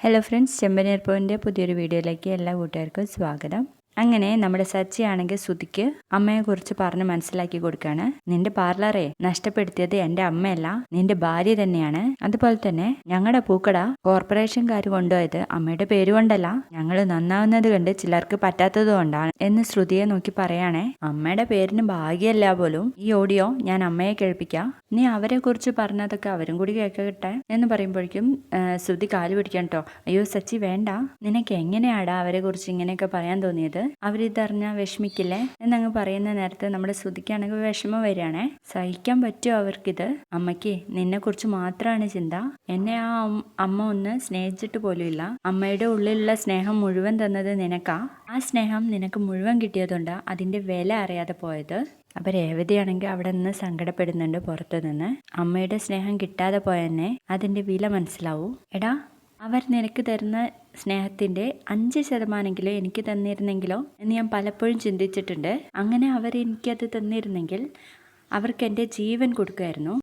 Hello friends, ചെമ്പനീർ പൂവിൻ്റെ പുതിയൊരു വീഡിയോയിലേക്ക് എല്ലാ കൂട്ടുകാർക്കും സ്വാഗതം. അങ്ങനെ നമ്മുടെ സച്ചിയാണെങ്കിൽ ശ്രുതിക്ക് അമ്മയെക്കുറിച്ച് പറഞ്ഞ് മനസ്സിലാക്കി കൊടുക്കുകയാണ്. നിന്റെ പാർലറെ നഷ്ടപ്പെടുത്തിയത് എൻ്റെ അമ്മയല്ല, നിന്റെ ഭാര്യ തന്നെയാണ്. അതുപോലെ തന്നെ ഞങ്ങളുടെ പൂക്കട കോർപ്പറേഷൻകാർ കൊണ്ടുപോയത് അമ്മയുടെ പേര് കൊണ്ടല്ല, ഞങ്ങൾ നന്നാവുന്നത് കണ്ട് ചിലർക്ക് പറ്റാത്തത് കൊണ്ടാണ് എന്ന് ശ്രുതിയെ നോക്കി പറയാണേ. അമ്മയുടെ പേരിന് ഭാഗ്യമല്ല പോലും. ഈ ഓഡിയോ ഞാൻ അമ്മയെ കേൾപ്പിക്കാം, നീ അവരെ കുറിച്ച് പറഞ്ഞതൊക്കെ അവരും കൂടി കേൾക്കട്ടെ എന്ന് പറയുമ്പോഴേക്കും ശ്രുതി കാല് പിടിക്കാൻ കേട്ടോ. അയ്യോ സച്ചി വേണ്ട, നിനക്ക് എങ്ങനെയാടാ അവരെ കുറിച്ച് ഇങ്ങനെയൊക്കെ പറയാൻ തോന്നിയത്? അവരിതറിഞ്ഞാൽ വിഷമിക്കില്ലേ എന്നങ്ങ് പറയുന്ന നേരത്തെ നമ്മുടെ ശ്രുതിക്കാണെങ്കിൽ വിഷമം വരികയാണേ. സഹിക്കാൻ പറ്റുമോ അവർക്കിത്? അമ്മയ്ക്ക് നിന്നെ കുറിച്ച് മാത്രമാണ് ചിന്ത. എന്നെ ആ അമ്മ ഒന്ന് സ്നേഹിച്ചിട്ട് പോലുമില്ല. അമ്മയുടെ ഉള്ളിലുള്ള സ്നേഹം മുഴുവൻ തന്നത് നിനക്കാ. ആ സ്നേഹം നിനക്ക് മുഴുവൻ കിട്ടിയതുകൊണ്ടാ അതിന്റെ വില അറിയാതെ പോയത്. അപ്പൊ രേവതിയാണെങ്കിൽ അവിടെ നിന്ന് സങ്കടപ്പെടുന്നുണ്ട് പുറത്തു നിന്ന്. അമ്മയുടെ സ്നേഹം കിട്ടാതെ പോയെന്നെ അതിന്റെ വില മനസ്സിലാവൂ. എടാ, അവർ നിനക്ക് തരുന്ന സ്നേഹത്തിൻ്റെ 5% എനിക്ക് തന്നിരുന്നെങ്കിലോ എന്ന് ഞാൻ പലപ്പോഴും ചിന്തിച്ചിട്ടുണ്ട്. അങ്ങനെ അവർ എനിക്കത് തന്നിരുന്നെങ്കിൽ അവർക്ക് എൻ്റെ ജീവൻ കൊടുക്കുമായിരുന്നു.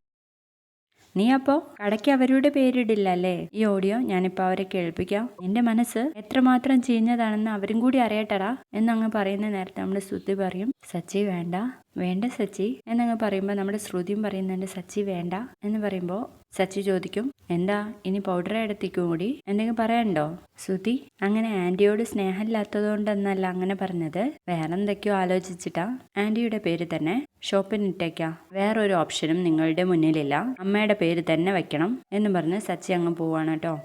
നീ അപ്പോൾ കടയ്ക്ക് അവരുടെ പേരിടില്ല അല്ലേ? ഈ ഓഡിയോ ഞാനിപ്പോൾ അവരെ കേൾപ്പിക്കാം. നിന്റെ മനസ്സ് എത്രമാത്രം ചീഞ്ഞതാണെന്ന് അവരും കൂടി അറിയട്ടടാ എന്നങ്ങ് പറയുന്ന നേരത്തെ നമ്മുടെ ശ്രുതി പറയും, സച്ചി വേണ്ട വേണ്ട സച്ചി എന്നങ്ങ് പറയുമ്പോൾ നമ്മുടെ ശ്രുതിയും പറയുന്നുണ്ട് സച്ചി വേണ്ട എന്ന് പറയുമ്പോൾ സച്ചി ചോദിക്കും, എന്താ ഇനി പൗഡർ എടുത്തിക്കും കൂടി എന്തെങ്കിലും പറയാനുണ്ടോ? ശ്രുതി അങ്ങനെ ആൻറ്റിയോട് സ്നേഹമില്ലാത്തത് കൊണ്ടെന്നല്ല അങ്ങനെ പറഞ്ഞത്, വേറെ എന്തൊക്കെയോ ആലോചിച്ചിട്ടാ. ആൻറ്റിയുടെ പേര് തന്നെ ഷോപ്പിന് ഇട്ടേക്കാം, വേറൊരു ഓപ്ഷനും നിങ്ങളുടെ മുന്നിലില്ല, അമ്മയുടെ പേര് തന്നെ വെക്കണം എന്ന് പറഞ്ഞ് സച്ചി അങ്ങ് പോവാണ് കേട്ടോ.